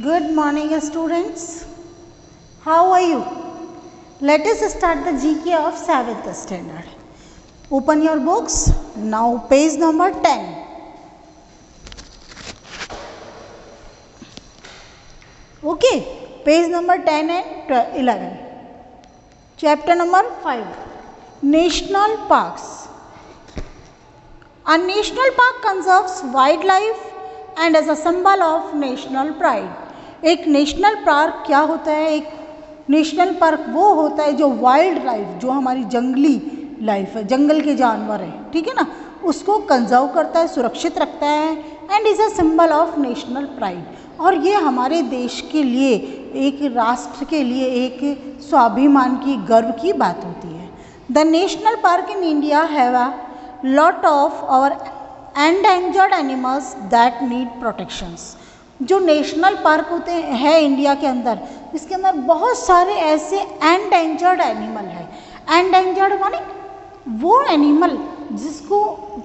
Good morning, students. How are you? Let us start the GK of 7th standard. Open your books. Now page number 10. Okay, page number 10 and 11. Chapter number 5. National Parks. A national park conserves wildlife and as a symbol of national pride. एक national park क्या होता है? एक national park वो होता है जो wild life, जो हमारी जंगली लाइफ है, जंगल के जानवर हैं, ठीक है ना, उसको कंजर्व करता है, सुरक्षित रखता है and is a symbol of national pride. और ये हमारे देश के लिए, एक राष्ट्र के लिए एक स्वाभिमान की, गर्व की बात होती है. The national park in India have a lot of our endangered animals that need protections. जो नेशनल पार्क होते हैं इंडिया के अंदर, इसके अंदर बहुत सारे ऐसे एंडेंजर्ड एनिमल हैं. एंडेंजर्ड माने वो एनिमल जिसको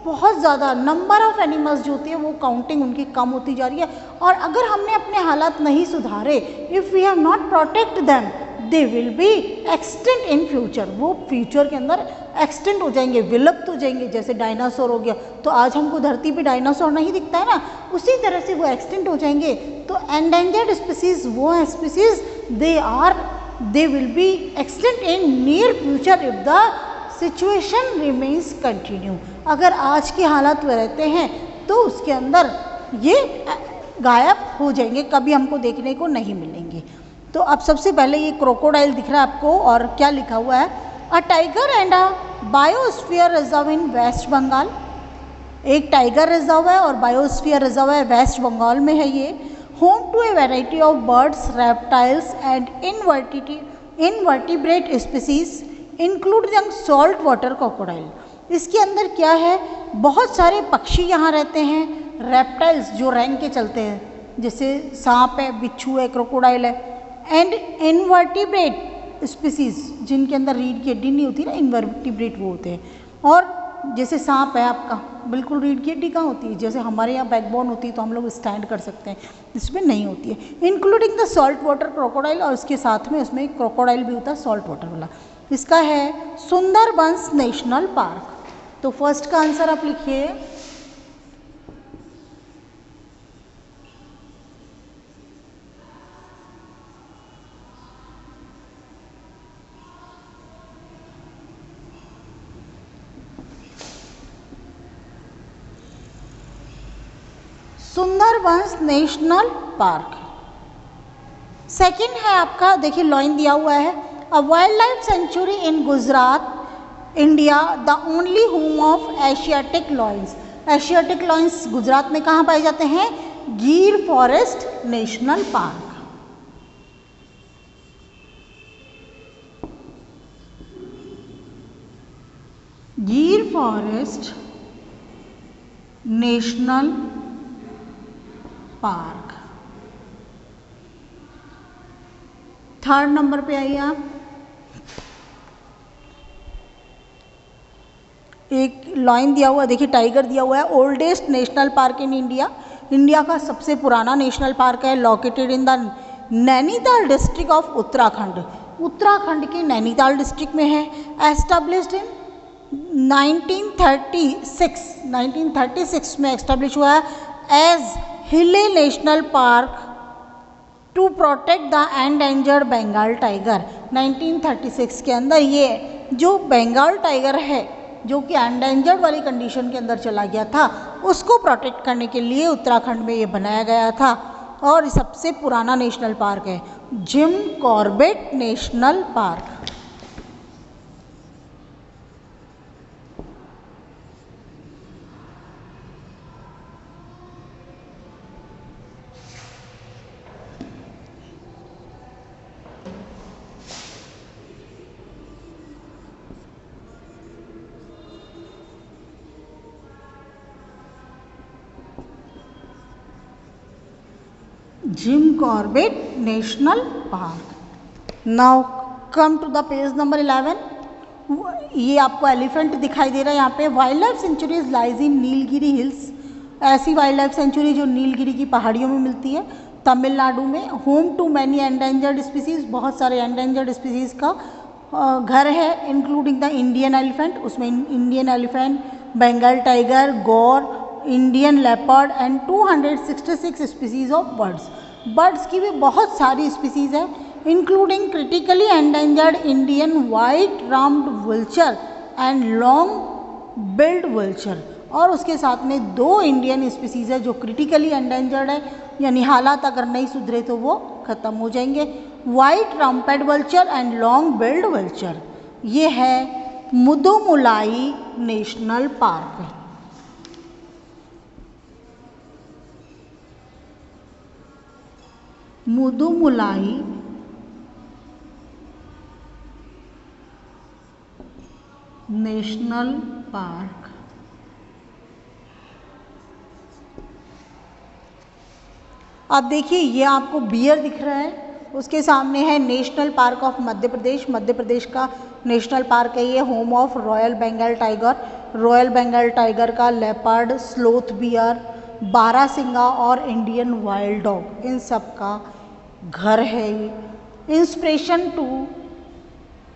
बहुत ज़्यादा नंबर ऑफ एनिमल्स जो होती है वो काउंटिंग उनकी कम होती जा रही है. और अगर हमने अपने हालात नहीं सुधारे, if we have not protect them, they will be extinct in future. वो फ्यूचर के अंदर एक्सटिंक्ट हो जाएंगे, विलुप्त हो जाएंगे. जैसे डायनासोर हो गया, तो आज हमको धरती पे डायनासोर नहीं दिखता है ना, उसी तरह से वो एक्सटिंक्ट हो जाएंगे. तो एंडेंजर्ड स्पीसीज वो हैं species, they will be extinct in near future if the situation remains continue. अगर आज के हालात में रहते हैं तो उसके अंदर ये गायब हो जाएंगे, कभी हमको देखने को नहीं मिलेंगे. तो अब सबसे पहले ये क्रोकोडाइल दिख रहा है आपको, और क्या लिखा हुआ है? A tiger and a biosphere reserve in West Bengal. एक टाइगर रिजर्व है और बायोस्फीयर रिजर्व है, वेस्ट बंगाल में है ये. Home to a variety of birds, reptiles and invertebrate species including salt water crocodile. इसके अंदर क्या है? बहुत सारे पक्षी यहाँ रहते हैं, रेप्टाइल्स जो रैंक के चलते हैं, जैसे सांप है, बिच्छू है, क्रोकोडाइल है, एंड इनवर्टिब्रेट स्पीसीज जिनके अंदर रीढ़ की हड्डी नहीं होती ना, इनवर्टिब्रेट वो होते हैं. और जैसे सांप है आपका, बिल्कुल रीढ़ की हड्डी कहाँ होती है? जैसे हमारे यहाँ बैकबोन होती है तो हम लोग स्टैंड कर सकते हैं, इसमें नहीं होती है. Including the salt water crocodile, और उसके साथ में उसमें क्रोकोडाइल भी होता है सॉल्ट वाटर वाला. इसका है सुंदरबंस नेशनल पार्क. तो फर्स्ट का आंसर आप लिखिए. Sundarbans national park. सेकंड है आपका, देखिए लाइन दिया हुआ है, a wild life sanctuary in Gujarat India, the only home of Asiatic lions. Asiatic lions Gujarat में कहाँ पाए जाते हैं? Gir forest national park. Gir forest national park. Third number पे आइए आप. एक लाइन दिया हुआ है, देखिए टाइगर दिया हुआ है. Oldest national park in India, India का सबसे पुराना नेशनल पार्क है. Located in the Nainital district of Uttarakhand, Uttarakhand के नैनीताल डिस्ट्रिक्ट में है. एस्टेब्लिश्ड इन 1936 में एस्टेब्लिश हुआ है as Hailey national park to protect the endangered Bengal tiger. 1936 के अंदर ये जो बंगाल टाइगर है, जो कि एंडेंजर्ड वाली कंडीशन के अंदर चला गया था, उसको प्रोटेक्ट करने के लिए उत्तराखंड में ये बनाया गया था. और सबसे पुराना नेशनल पार्क है Jim Corbett national park. Jim Corbett National Park. Now come to the page number 11. ये आपको एलिफेंट दिखाई दे रहा है यहाँ पे. Wild life sanctuaries lies in Nilgiri hills. ऐसी वाइल्ड लाइफ सेंचुरी जो नीलगिरी की पहाड़ियों में मिलती है. तमिलनाडु में। Home to many endangered species, बहुत सारे एंडेंजर्ड स्पीसीज का घर है, इंक्लूडिंग द इंडियन एलिफेंट, उसमें Indian elephant, Bengal tiger, gaur, Indian leopard and 266 species of birds. Birds की भी बहुत सारी स्पीसीज है, including critically endangered Indian white rumped vulture and long billed vulture. और उसके साथ में 2 इंडियन स्पीसीज है जो क्रिटिकली एंडेंजर्ड है, यानी हालात अगर नहीं सुधरे तो वो खत्म हो जाएंगे, white rumped vulture and long billed vulture. ये है Mudumalai national park. Mudumalai national park. अब देखिए ये आपको बियर दिख रहा है, उसके सामने है national park of Madhya Pradesh. Madhya Pradesh का नेशनल पार्क है ये, home of royal Bengal tiger. Royal Bengal tiger का लेपर्ड, स्लोथ बियर, बारासिंगा और इंडियन वाइल्ड डॉग, इन सब का घर है ये। Inspiration to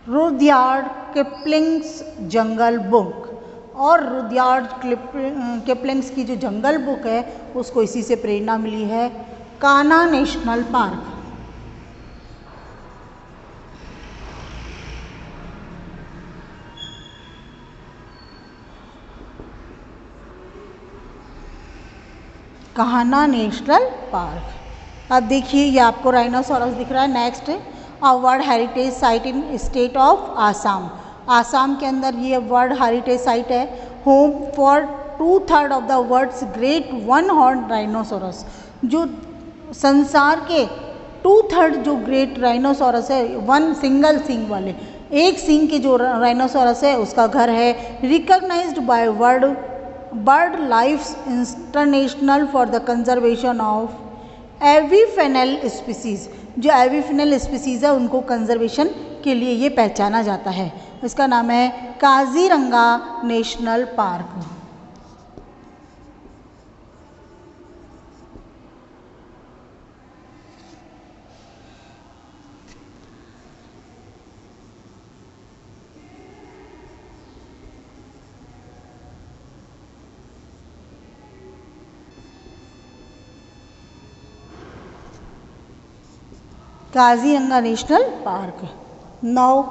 Rudyard Kipling's jungle book, और रुडयार्ड किपलिंग्स की जो जंगल बुक है उसको इसी से प्रेरणा मिली है। Kanha national park. Kanha national park. अब देखिए ये आपको राइनोसोरस दिख रहा है। Next world heritage site in state of Assam. Assam के अंदर ये वर्ल्ड हेरिटेज साइट है, home for 2/3 of the world's great one horn rhinoceros. जो संसार के 2/3 जो ग्रेट राइनोसोरस है, वन सिंगल सींग वाले, एक सींग के जो राइनोसोरस है उसका घर है। Recognised by world bird life international for the conservation of avifaunal species. जो एविफेनल स्पीसीज है उनको कंजर्वेशन के लिए ये पहचाना जाता है। इसका नाम है Kaziranga national park. Kaziranga national park. Now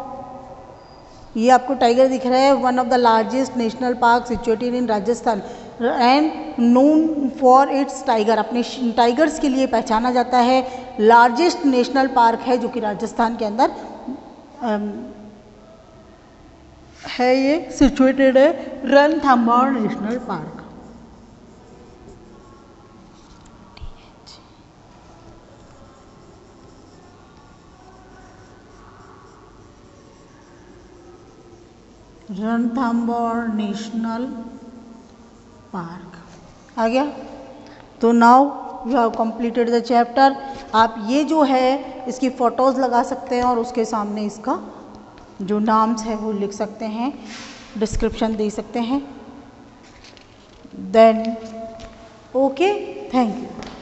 ये आपको टाइगर दिख रहा है, one of the largest national park situated in Rajasthan and known for its tiger. अपने टाइगर्स के लिए पहचाना जाता है। लार्जेस्ट नेशनल पार्क है जो कि राजस्थान के अंदर है, ये सिचुएटेड है Ranthambore national park. Ranthambore national park आ गया। तो now you have completed the chapter. आप ये जो है इसकी फ़ोटोज़ लगा सकते हैं और उसके सामने इसका जो नाम्स है वो लिख सकते हैं, डिस्क्रिप्शन दे सकते हैं। Then okay, thank you.